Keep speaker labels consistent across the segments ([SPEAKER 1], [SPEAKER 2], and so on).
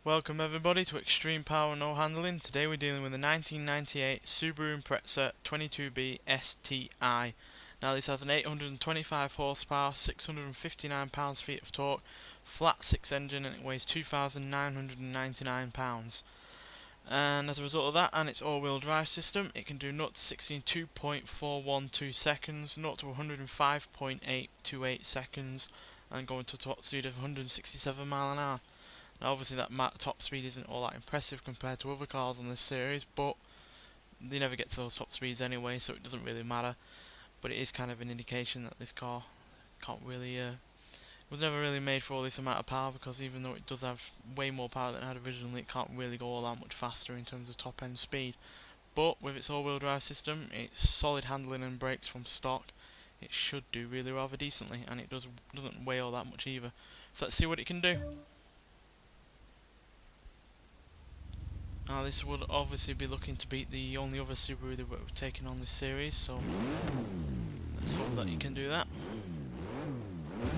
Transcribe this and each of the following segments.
[SPEAKER 1] Welcome everybody to Extreme Power No Handling. Today we're dealing with the 1998 Subaru Impreza 22B STi. Now this has an 825 horsepower, 659 pounds-feet of torque, flat 6 engine, and it weighs 2,999 pounds. And as a result of that and its all-wheel drive system, it can do 0 to 60 in 2.412 seconds, 0 to 105.828 seconds, and going to a top speed of 167 miles an hour. Now obviously that top speed isn't all that impressive compared to other cars on this series, but they never get to those top speeds anyway, so it doesn't really matter. But it is kind of an indication that this car can't really, was never really made for all this amount of power, because even though it does have way more power than it had originally, it can't really go all that much faster in terms of top end speed. But with its all-wheel drive system, its solid handling and brakes from stock, it should do really rather decently, and it doesn't weigh all that much either. So let's see what it can do. Now this would obviously be looking to beat the only other Subaru that we're taking on this series, so let's hope that you can do that. That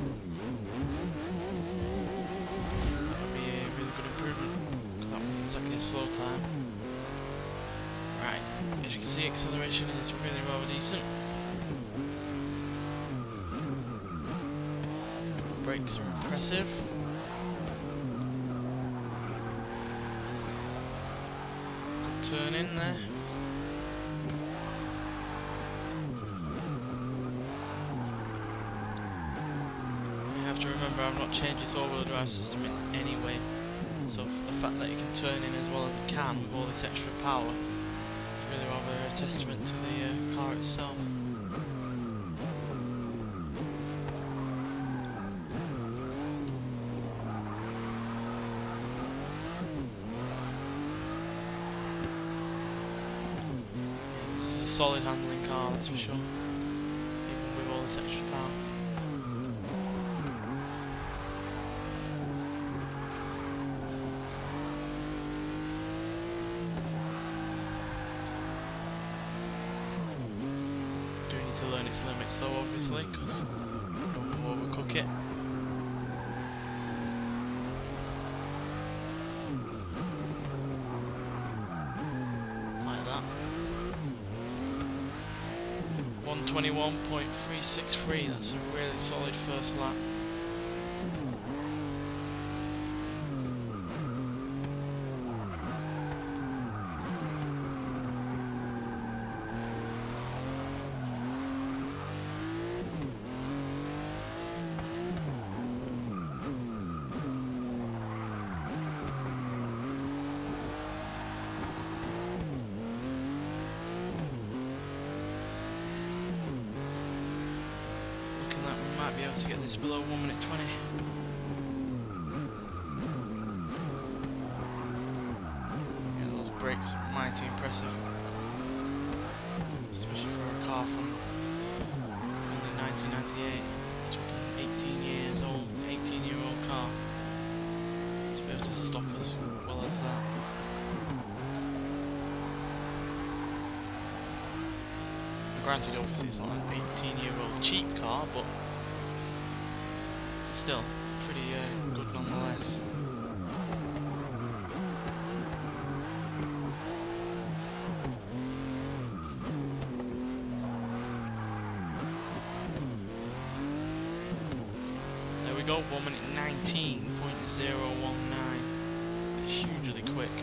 [SPEAKER 1] would be a really good improvement, because that was exactly a slow time. Right, as you can see, acceleration is really rather decent. Brakes are impressive. Turn in there. You have to remember I've not changed its all-wheel drive system in any way, so the fact that you can turn in as well as it can with all this extra power is really rather a testament to the car itself. Solid handling car, that's for sure, even with all this extra power. Do need to learn its limits though, obviously, because you don't want to overcook it. Like that. 121.363, that's a really solid first lap. Might be able to get this below 1 minute 20. Yeah, those brakes are mighty impressive, especially for a car from only 1998. Talking 18 years old, 18-year-old car, to be able to stop as well as that. Granted, obviously it's not an 18-year-old cheap car, but still pretty good nonetheless. There we go, 1 minute 19.019. It's hugely quick.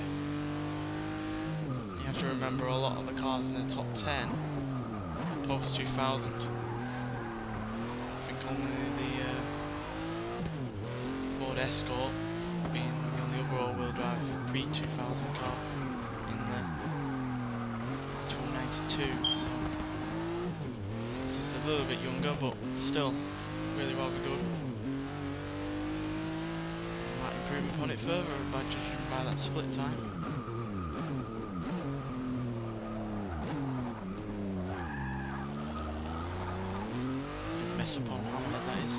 [SPEAKER 1] You have to remember a lot of the cars in the top 10 are post 2000. I think only the Escort being the only other all-wheel drive pre-2000 car in there. It's from 92, so this is a little bit younger, but still really rather good. Might improve upon it further by judging by that split time. Mess up on how many that is.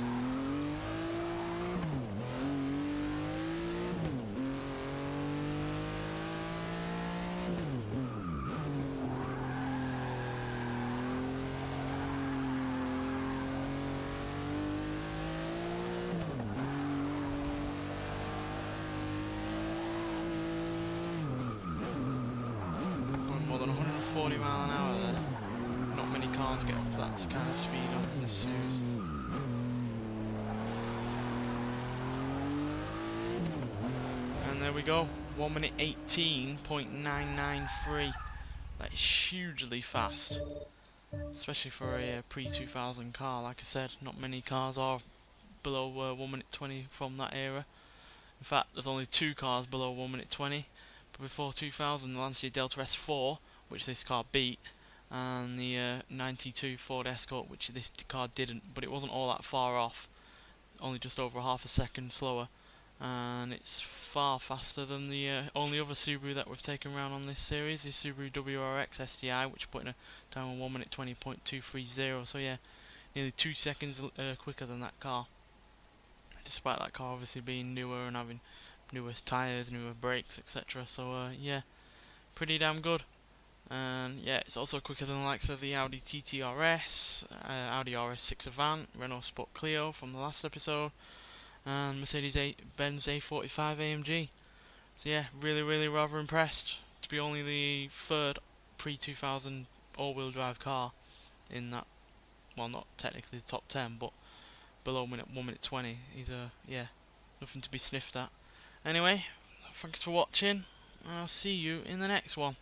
[SPEAKER 1] 40 mile an hour there. Not many cars get up to that kind of speed on this series. And there we go, 1 minute 18.993. That is hugely fast, especially for a pre-2000 car. Like I said, not many cars are below 1 minute 20 from that era. In fact, there's only 2 cars below 1 minute 20. But before 2000, the Lancia Delta S4, which this car beat, and the 92 Ford Escort, which this car didn't, but it wasn't all that far off, only just over half a second slower, and it's far faster than the only other Subaru that we've taken around on this series, the Subaru WRX STi, which put in a time on 1 minute 20.230, so yeah, nearly 2 seconds quicker than that car, despite that car obviously being newer and having newer tyres, newer brakes, etc. So yeah, pretty damn good. And yeah, it's also quicker than the likes of the Audi TT RS, Audi RS6 Avant, Renault Sport Clio from the last episode, and Mercedes-Benz A45 AMG. So yeah, really rather impressed to be only the 3rd pre-2000 all-wheel drive car in that, well, not technically the top 10, but below 1 minute 20. He's yeah, nothing to be sniffed at. Anyway, thanks for watching, and I'll see you in the next one.